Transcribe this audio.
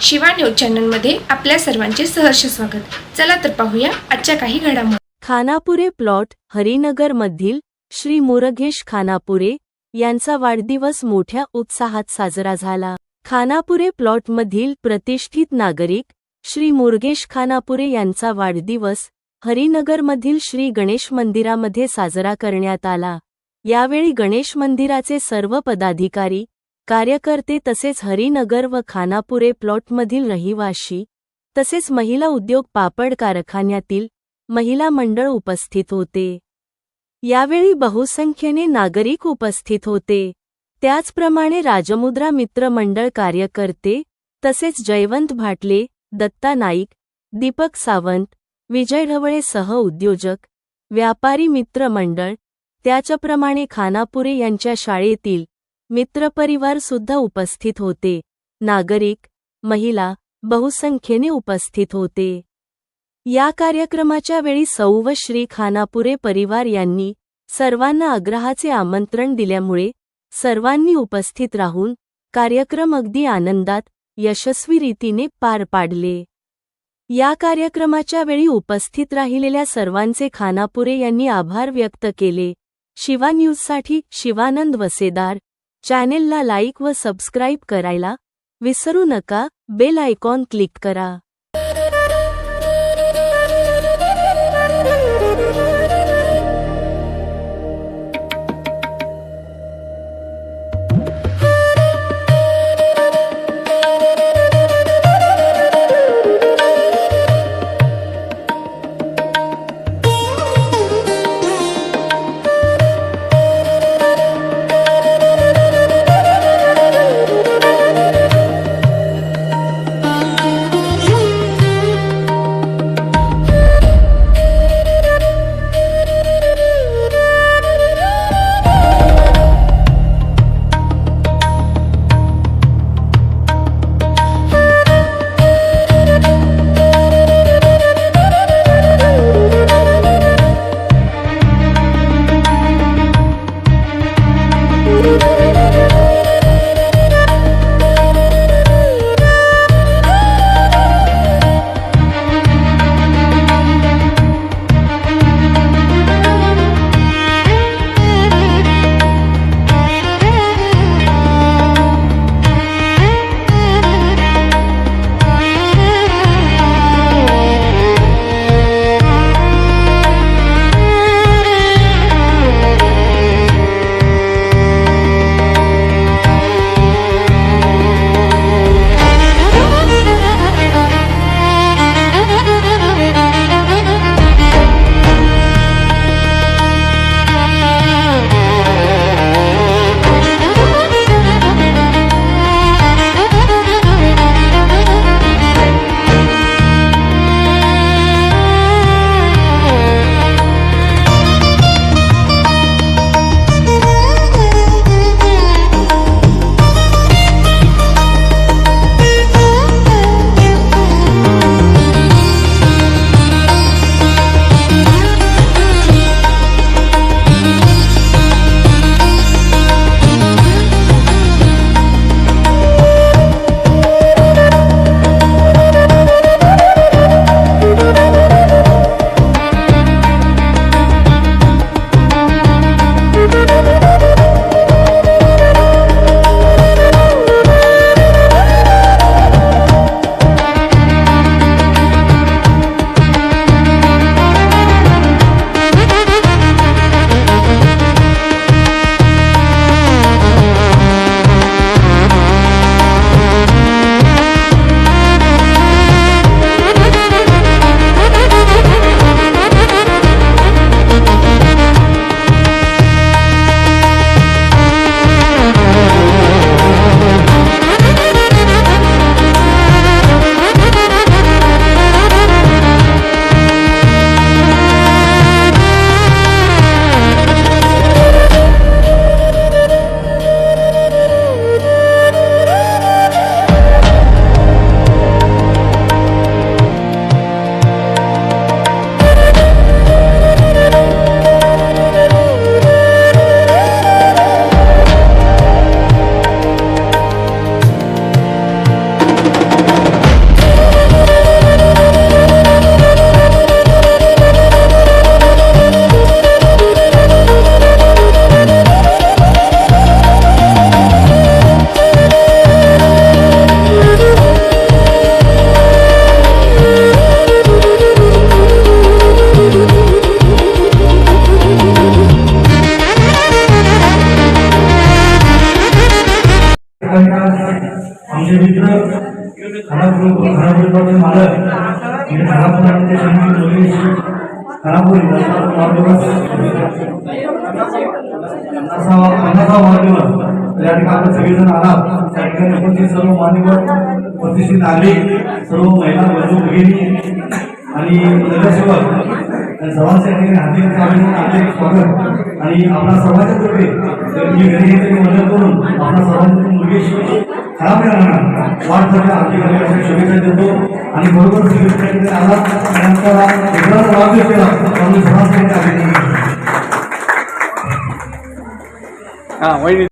Shiva news चॅनलमध्ये आपल्या सर्वांचे सहर्ष स्वागत। चला तर पाहूया आजच्या काही घडामोडी। खानापुरे प्लॉट हरिनगरमधील श्री मुरगेश खानापुरे यांचा वाढदिवस मोठ्या उत्साहात साजरा झाला। खानापुरे प्लॉटमधील प्रतिष्ठित नागरिक श्री मुरगेश खानापुरे यांचा वाढदिवस हरिनगरमधील श्री गणेश मंदिरामध्ये साजरा करण्यात आला। यावेळी गणेश मंदिराचे सर्व पदाधिकारी, कार्यकर्ते तसेच हरिनगर व खानापुरे प्लॉटमधील रहिवासी तसेच महिला उद्योग पापड कारखान्यातील महिला मंडळ उपस्थित होते। यावेळी बहुसंख्येने नागरिक उपस्थित होते। त्याचप्रमाणे राजमुद्रा मित्र मंडळ कार्यकर्ते तसेच जयवंत भाटले, दत्ता नाईक, दीपक सावंत, विजय ढवळे सह उद्योजक, व्यापारी मित्र मंडळ, त्याचप्रमाणे खानापुरे यांच्या शाळेतील मित्रपरिवार सुद्धा उपस्थित होते। नागरिक, महिला बहुसंख्येने उपस्थित होते। या कार्यक्रमाच्या वेळी सौ व श्री खानापुरे परिवार यांनी सर्वांना आग्रहाचे आमंत्रण दिल्यामुळे सर्वांनी उपस्थित राहून कार्यक्रम अगदी आनंदात यशस्वी रीतीने पार पाडले। या कार्यक्रमाच्या वेळी उपस्थित राहिलेल्या सर्वांचे खानापुरे यांनी आभार व्यक्त केले। शिवा न्यूजसाठी शिवानंद वसेदार। चॅनेलला लाईक व सबस्क्राईब करायला विसरू नका, बेल आयकॉन क्लिक करा। आमचे मित्र खानापूरचे मालक म्हणजे खानापुराचे श्रीमंत योगेश खानापूर यांचा वाढदिवस 50वा वाढदिवस या ठिकाणी आपण सगळेजण आलात. त्या ठिकाणी उपस्थित सर्व मान्यवर प्रतिष्ठित नागरिक सर्व महिला बंधू भगिनी आणि नगरसेवक सर्वांच्या ठिकाणी हार्दिक स्वागत. आणि आपल्या सर्वांच्या तर्फे मी घरी येथे मदत करून आपल्या सर्वांची मुलगी खराब राहणार वाढ हार्दिक शुभेच्छा देतो. आणि बरोबर शुभेच्छा आला त्यानंतर वाढदिवस केला सर्वांसाठी